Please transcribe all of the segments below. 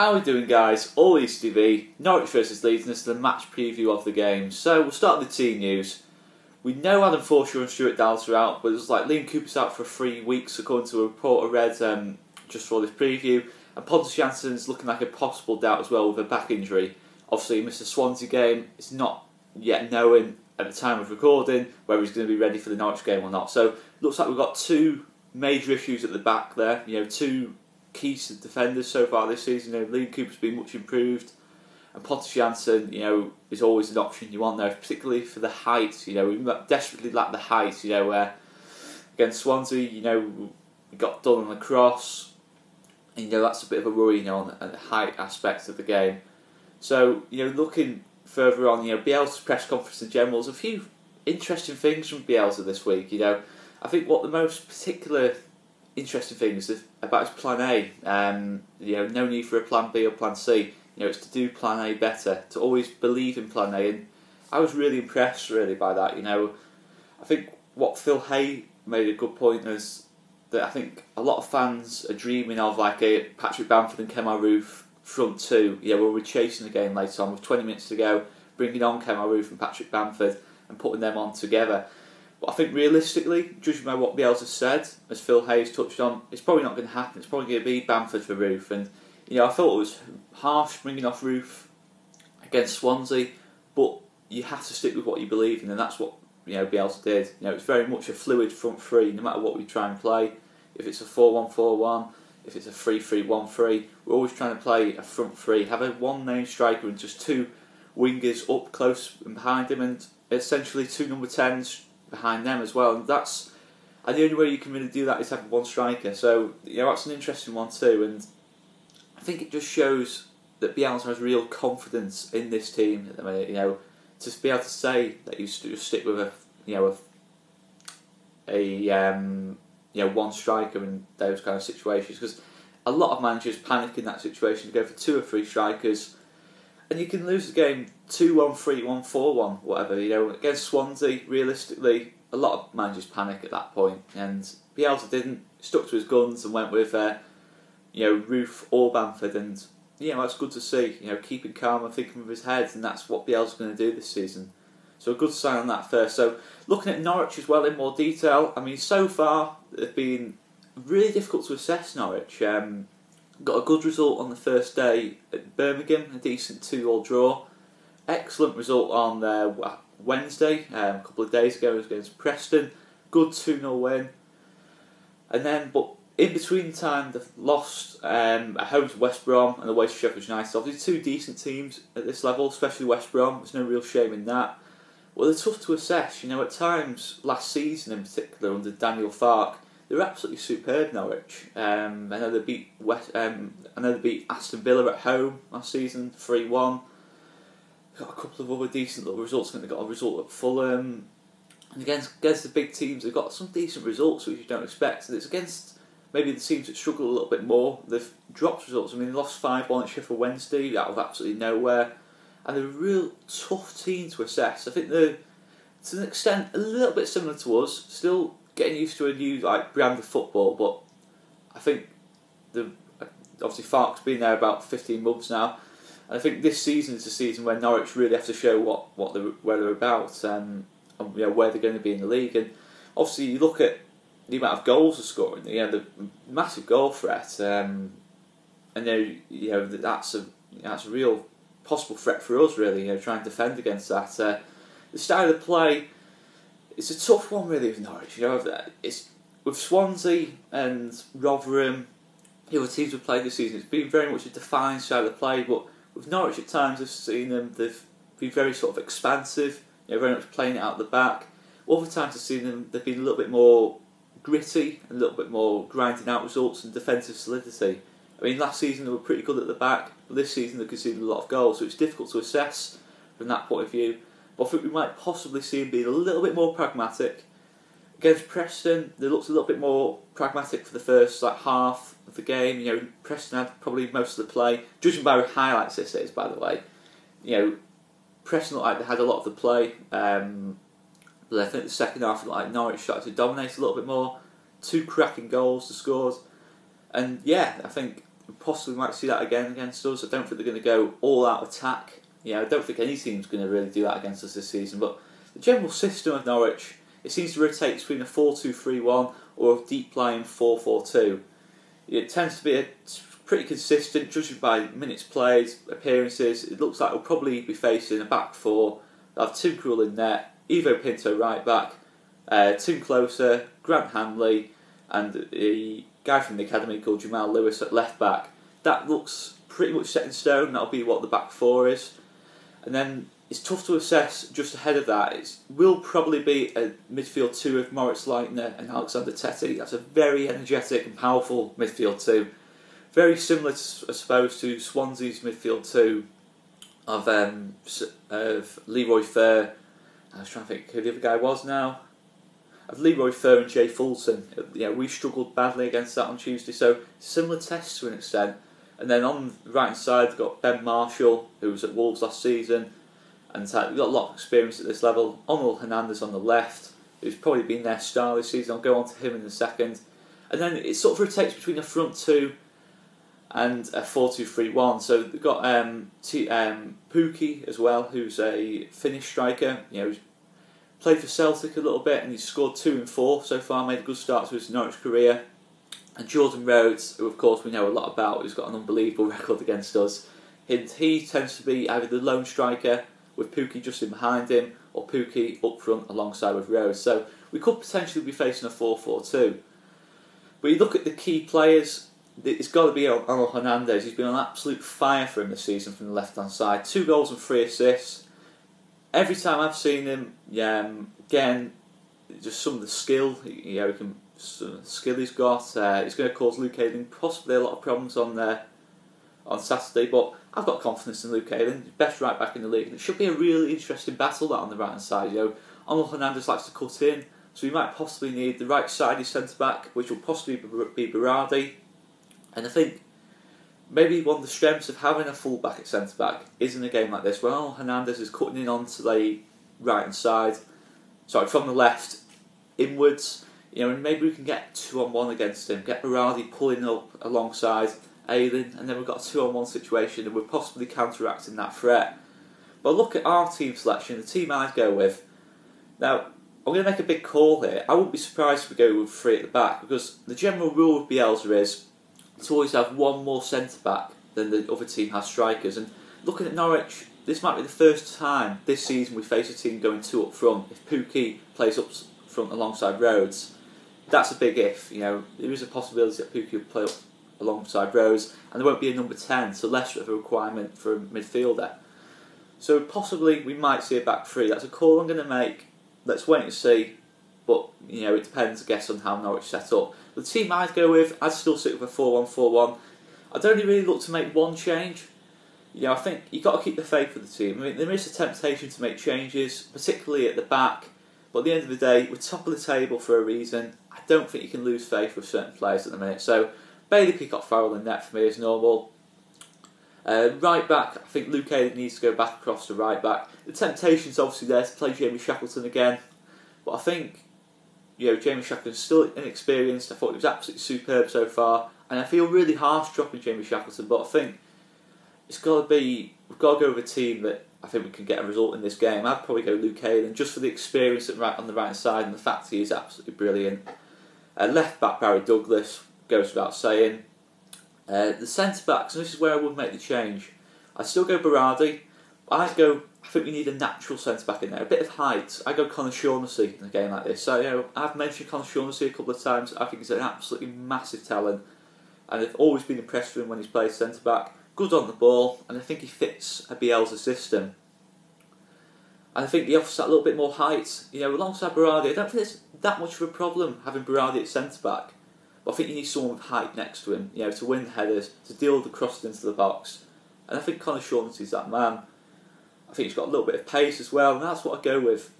How are we doing, guys? All Leeds TV, Norwich versus Leeds, and this is the match preview of the game. So we'll start with the team news. We know Adam Forshaw and Stuart Dallas are out, but it was like Liam Cooper's out for 3 weeks, according to a report I read just for this preview. And Pontus Jansson's looking like a possible doubt as well with a back injury. Obviously, he missed the Swansea game. It's not yet known at the time of recording whether he's going to be ready for the Norwich game or not. So looks like we've got two major issues at the back there. Two key defenders so far this season. Liam Cooper's been much improved, and Pontus Jansson, is always an option you want there, particularly for the height. We desperately lack the height. Where against Swansea, we got done on the cross, and that's a bit of a worry, on the height aspect of the game. So looking further on, Bielsa's press conference in general, there's a few interesting things from Bielsa this week. I think what the most particular interesting thing is about his plan A. No need for a plan B or plan C. It's to do plan A better, to always believe in plan A, and I was really impressed by that. I think what Phil Hay made a good point is that I think a lot of fans are dreaming of like a Patrick Bamford and Kemar Roofe front two. Where we're chasing the game later on with 20 minutes to go, bringing on Kemar Roofe and Patrick Bamford and putting them on together. But I think realistically, judging by what Bielsa said, as Phil Hayes touched on, it's probably not going to happen. It's probably going to be Bamford for Roofe. And I thought it was harsh bringing off Roofe against Swansea, but you have to stick with what you believe in, and that's what Bielsa did. It's very much a fluid front three, no matter what we try and play. If it's a 4-1-4-1, if it's a 3-3-1-3, we're always trying to play a front three, have a one main striker and just two wingers up close and behind him, and essentially two number 10s behind them as well. And the only way you can really do that is have one striker. So that's an interesting one too, and I think it just shows that Bielsa has real confidence in this team at the minute. To be able to say that you stick with a one striker in those kind of situations, because a lot of managers panic in that situation to go for 2 or 3 strikers, and you can lose the game 2-1, 3-1, 4-1, whatever. Against Swansea, realistically, a lot of managers panic at that point, and Bielsa didn't. Stuck to his guns and went with Roofe or Bamford, and that's good to see. Keeping calm and thinking with his head, and that's what Bielsa's going to do this season. So a good sign on that first. So looking at Norwich as well in more detail, so far they've been really difficult to assess. Norwich got a good result on the first day at Birmingham, a decent 2-2 draw. Excellent result on Wednesday, a couple of days ago, against Preston. Good 2-0 win. And then, but in between time, they've lost at home to West Brom and away to Sheffield United. Obviously, 2 decent teams at this level, especially West Brom. There's no real shame in that. Well, they're tough to assess. At times, last season in particular, under Daniel Farke, they were absolutely superb. Norwich. I know they beat Aston Villa at home last season, 3-1. Got a couple of other decent little results. I think they got a result at Fulham. And against the big teams, they've got some decent results which you don't expect. And it's against maybe the teams that struggle a little bit more. They've dropped results. They lost 5-1 at Sheffield Wednesday out of absolutely nowhere. And they're a real tough team to assess. I think they're, to an extent, a little bit similar to us. Still getting used to a new brand of football, but I think obviously Farke's been there about 15 months now. And I think this season is a season where Norwich really have to show where they're about, and where they're going to be in the league. And obviously you look at the amount of goals they're scoring, the massive goal threat, and that's a real possible threat for us, really. Trying to defend against that. The style of play, it's a tough one really with Norwich. It's with Swansea and Rotherham, the other teams we've played this season. It's been very much a defined style of play, but with Norwich at times I've seen them. They've been very sort of expansive. Very much playing it out the back. Other times I've seen them. They've been a little bit more gritty, a little bit more grinding out results and defensive solidity. Last season they were pretty good at the back, but this season they conceded a lot of goals, so it's difficult to assess from that point of view. But I think we might possibly see them being a little bit more pragmatic. Against Preston, they looked a little bit more pragmatic for the first half of the game. Preston had probably most of the play. Judging by highlights this is, by the way, Preston looked like they had a lot of the play. But I think the second half, Norwich started to dominate a little bit more. 2 cracking goals to score. And I think we possibly might see that again against us. I don't think they're going to go all out attack. I don't think any team's going to really do that against us this season. But the general system of Norwich, it seems to rotate between a 4-2-3-1 or a deep lying 4-4-2. It tends to be pretty consistent, judging by minutes played, appearances. It looks like we'll probably be facing a back four. They'll have Tim Krul in net, Ivo Pinto right back, Tim Closer, Grant Hanley, and a guy from the academy called Jamal Lewis at left back. That looks pretty much set in stone. That'll be what the back four is. And then it's tough to assess just ahead of that. It will probably be a midfield two of Moritz Leitner and Alexander Tettey. That's a very energetic and powerful midfield two. Very similar, I suppose, to Swansea's midfield two of Leroy Fer. I was trying to think who the other guy was now. Of Leroy Fer and Jay Fulton. We struggled badly against that on Tuesday, so similar tests to an extent. And then on the right hand side, we've got Ben Marshall, who was at Wolves last season, and we've got a lot of experience at this level. Onel Hernandez on the left, who's probably been their star this season. I'll go on to him in a second. And then it sort of rotates between a front two and a 4-2-3-1. So we've got Pukki as well, who's a Finnish striker. He's played for Celtic a little bit, and he's scored 2 and 4 so far. Made a good start to his Norwich career. And Jordan Rhodes, who of course we know a lot about, who's got an unbelievable record against us. He tends to be either the lone striker with Pukki just in behind him, or Pukki up front alongside with Rhodes. So we could potentially be facing a 4-4-2. But you look at the key players. It's got to be Onel Hernandez. He's been on absolute fire for him this season from the left-hand side. 2 goals and 3 assists. Every time I've seen him, again, just some of the skill, some of the skill he's got. It's going to cause Luke Ayling possibly a lot of problems on Saturday, but I've got confidence in Luke Ayling, best right back in the league, and it should be a really interesting battle that on the right-hand side. Onel Hernandez likes to cut in, so we might possibly need the right-sided centre-back, which will possibly be Berardi. And I think maybe one of the strengths of having a full-back at centre-back is in a game like this, where Onel Hernandez is cutting in onto the right-hand side, from the left, inwards, and maybe we can get 2-on-1 against him, get Berardi pulling up alongside Ayling, and then we've got a 2-on-1 situation, and we're possibly counteracting that threat. But look at our team selection, the team I'd go with. Now, I'm going to make a big call here. I wouldn't be surprised if we go with 3 at the back, because the general rule of Bielsa is to always have one more centre-back than the other team has strikers. And looking at Norwich, this might be the first time this season we face a team going 2 up front. If Pukki plays up front alongside Rhodes, that's a big if. There is a possibility that Pukki will play up alongside Rhodes, and there won't be a number 10, so less of a requirement for a midfielder. So possibly we might see a back 3. That's a call I'm going to make. Let's wait and see. But it depends, I guess, on how Norwich set up. The team I'd go with, I'd still stick with a 4-1-4-1. I'd only really look to make one change. I think you've got to keep the faith with the team. There is a temptation to make changes, particularly at the back. But at the end of the day, we're top of the table for a reason. I don't think you can lose faith with certain players at the minute. So Bailey Peacock-Farrell in net for me is normal. Right back, I think Luke Ayling needs to go back across to right back. The temptation's obviously there to play Jamie Shackleton again. But I think Jamie Shackleton's still inexperienced. I thought he was absolutely superb so far, and I feel really harsh dropping Jamie Shackleton. But I think we've got to go with a team that I think we can get a result in this game. I'd probably go Luke Ayling just for the experience on the right side and the fact he is absolutely brilliant. Left back Barry Douglas goes without saying. The centre backs, and this is where I would make the change. I'd still go Berardi. I think we need a natural centre back in there, a bit of height. I go Conor Shaughnessy in a game like this. So I've mentioned Conor Shaughnessy a couple of times. I think he's an absolutely massive talent, and I've always been impressed with him when he's played centre back. Good on the ball, and I think he fits a Bielsa system. And I think he offers that little bit more height. Alongside Berardi, I don't think it's that much of a problem having Berardi at centre back. But I think you need someone with height next to him, to win the headers, to deal with the crosses into the box. And I think Conor Shaughnessy's that man. I think he's got a little bit of pace as well, and that's what I go with.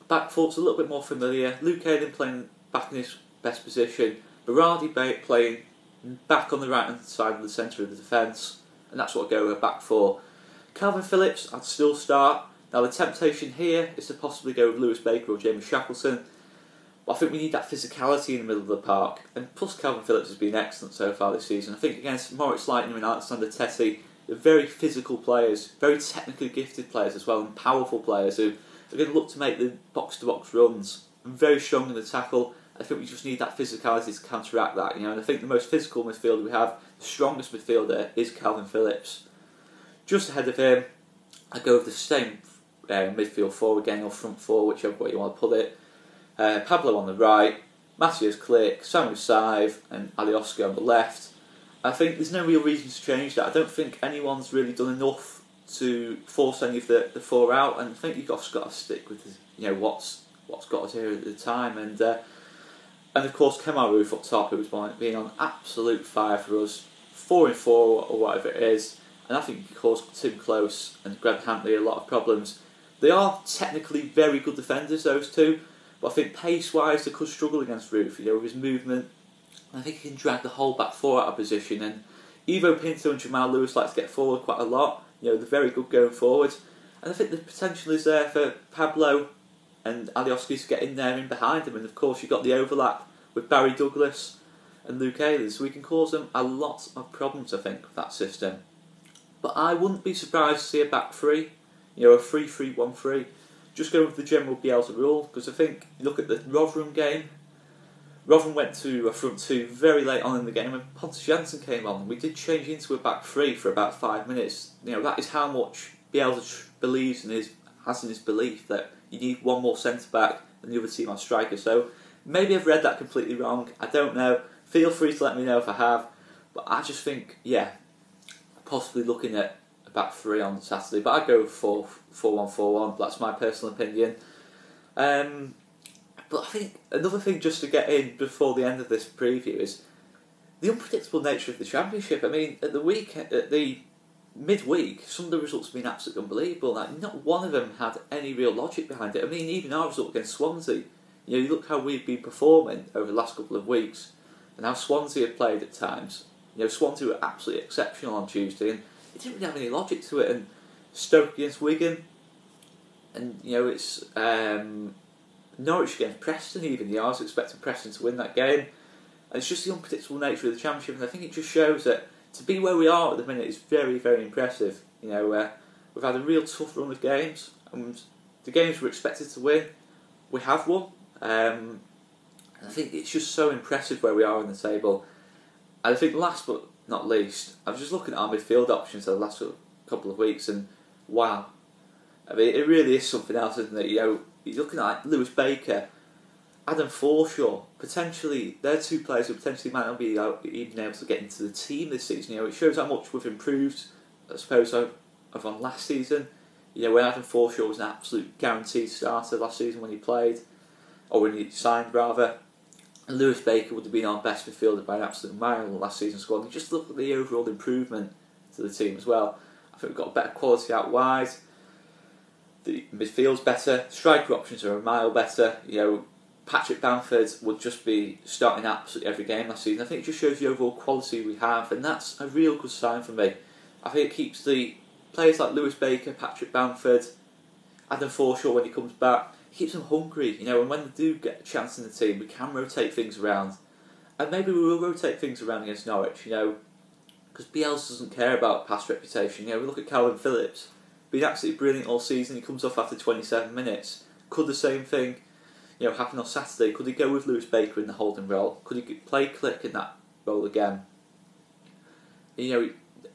Back four's a little bit more familiar. Luke Ayling playing back in his best position. Berardi playing back on the right hand side of the centre of the defence, and that's what I go with, back 4. Calvin Phillips, I'd still start. Now the temptation here is to possibly go with Lewis Baker or Jamie Shackleton. But I think we need that physicality in the middle of the park. And plus Calvin Phillips has been excellent so far this season. I think against Norwich Lightning and Alexander Teti, they're very physical players, very technically gifted players as well, and powerful players who are going to look to make the box-to-box runs. And very strong in the tackle. I think we just need that physicality to counteract that, and I think the most physical midfielder we have, the strongest midfielder, is Calvin Phillips. Just ahead of him, I go with the same midfield four again, or front four, whichever way you want to put it. Pablo on the right, Matthias Klick, Samuel Saive and Alioski on the left. I think there's no real reason to change that. I don't think anyone's really done enough to force any of the four out, and I think you've just got to stick with what's got us here at the time. And of course Kemar Roof up top, who was being on absolute fire for us, 4 in 4 or whatever it is, and I think he caused Tim Close and Greg Hantley a lot of problems. They are technically very good defenders, those two, but I think pace-wise they could struggle against Roof, with his movement. And I think he can drag the whole back four out of position, and Ivo Pinto and Jamal Lewis like to get forward quite a lot. They're very good going forward, and I think the potential is there for Pablo and Alioski to get in there in behind him, and of course you've got the overlap with Barry Douglas and Luke Ayling, so we can cause them a lot of problems, I think, with that system. But I wouldn't be surprised to see a back three, a 3-3-1-3, just going with the general Bielsa rule, because I think, look at the Rotherham game, Rotherham went to a front two very late on in the game, and Pontus Jansson came on. We did change into a back three for about 5 minutes. That is how much Bielsa believes and has in his belief that you need one more centre back than the other team on striker. So maybe I've read that completely wrong. I don't know. Feel free to let me know if I have. But I just think, possibly looking at a back three on Saturday. But I'd go with 4-1-4-1. That's my personal opinion. But I think another thing just to get in before the end of this preview is the unpredictable nature of the Championship. I mean, at the midweek, some of the results have been absolutely unbelievable. Like, not one of them had any real logic behind it. I mean, even our result against Swansea, you look how we've been performing over the last couple of weeks, and how Swansea have played at times. Swansea were absolutely exceptional on Tuesday, and it didn't really have any logic to it. And Stoke against Wigan, and it's Norwich against Preston even. I was expecting Preston to win that game, and it's just the unpredictable nature of the Championship, and I think it just shows that to be where we are at the minute is very, very impressive. We've had a real tough run of games, and the games we're expected to win, we have won. And I think it's just so impressive where we are in the table. And I think last but not least, I was just looking at our midfield options for the last couple of weeks, and wow. I mean, it really is something else, isn't it? You're looking at Lewis Baker, Adam Forshaw, potentially, they're two players who potentially might not be even able to get into the team this season. It shows how much we've improved, I suppose, of on last season. When Adam Forshaw was an absolute guaranteed starter last season when he played, or when he signed rather, and Lewis Baker would have been our best midfielder by an absolute mile in the last season's squad. And just look at the overall improvement to the team as well. I think we've got better quality out wide. The midfield's better. Striker options are a mile better. Patrick Bamford would just be starting absolutely every game last season. I think it just shows the overall quality we have, and that's a real good sign for me. I think it keeps the players like Lewis Baker, Patrick Bamford, Adam Forshaw when he comes back, it keeps them hungry, and when they do get a chance in the team, we can rotate things around. And maybe we will rotate things around against Norwich, because Bielsa doesn't care about past reputation. We look at Calvin Phillips, been absolutely brilliant all season, he comes off after 27 minutes. Could the same thing happen on Saturday? Could he go with Lewis Baker in the holding role? Could he play Klick in that role again?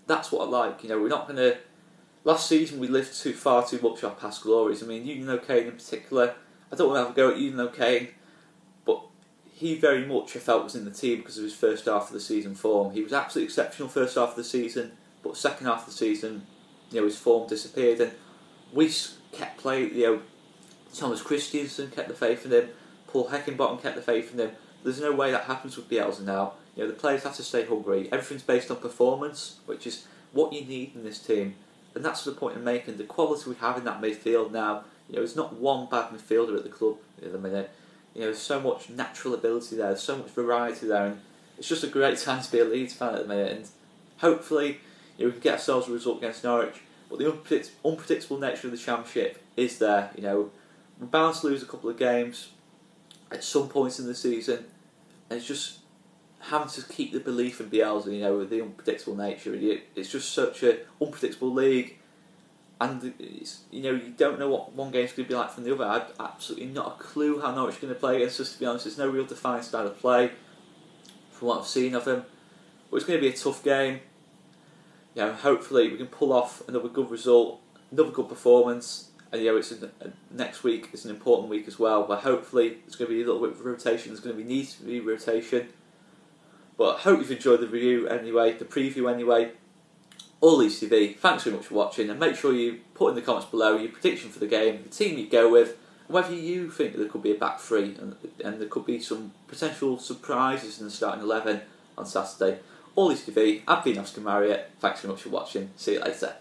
That's what I like. We're not going to... Last season we lived far too much off past glories. I mean, Union O'Kane in particular, I don't want to have a go at Union O'Kane, but he very much, I felt, was in the team because of his first half of the season form. He was absolutely exceptional first half of the season, but second half of the season, his form disappeared, and we kept playing, Thomas Christiansen kept the faith in him, Paul Heckingbottom kept the faith in him. There's no way that happens with Bielsa now. The players have to stay hungry. Everything's based on performance, which is what you need in this team. And that's the point I'm making. The quality we have in that midfield now, there's not one bad midfielder at the club at the minute. There's so much natural ability there, there's so much variety there, and it's just a great time to be a Leeds fan at the minute. And hopefully, we can get ourselves a result against Norwich. But the unpredictable nature of the Championship is there. We're bound to lose a couple of games. at some points in the season, and it's just having to keep the belief in Bielsa, you know, with the unpredictable nature. It's just such an unpredictable league, and it's, you know, you don't know what one game's going to be like from the other. I've absolutely not a clue how Norwich are going to play against us, to be honest. There's no real defined style of play from what I've seen of them, but it's going to be a tough game. You know, hopefully we can pull off another good result, another good performance, and you know, next week is an important week as well, but hopefully there's going to be a little bit of rotation. There's going to need to be rotation. But I hope you've enjoyed the review anyway, the preview anyway. All Leeds TV, thanks very much for watching, and make sure you put in the comments below your prediction for the game, the team you go with, and whether you think there could be a back three and there could be some potential surprises in the starting 11 on Saturday. All Leeds TV, I've been Oscar Marriott, thanks very much for watching, see you later.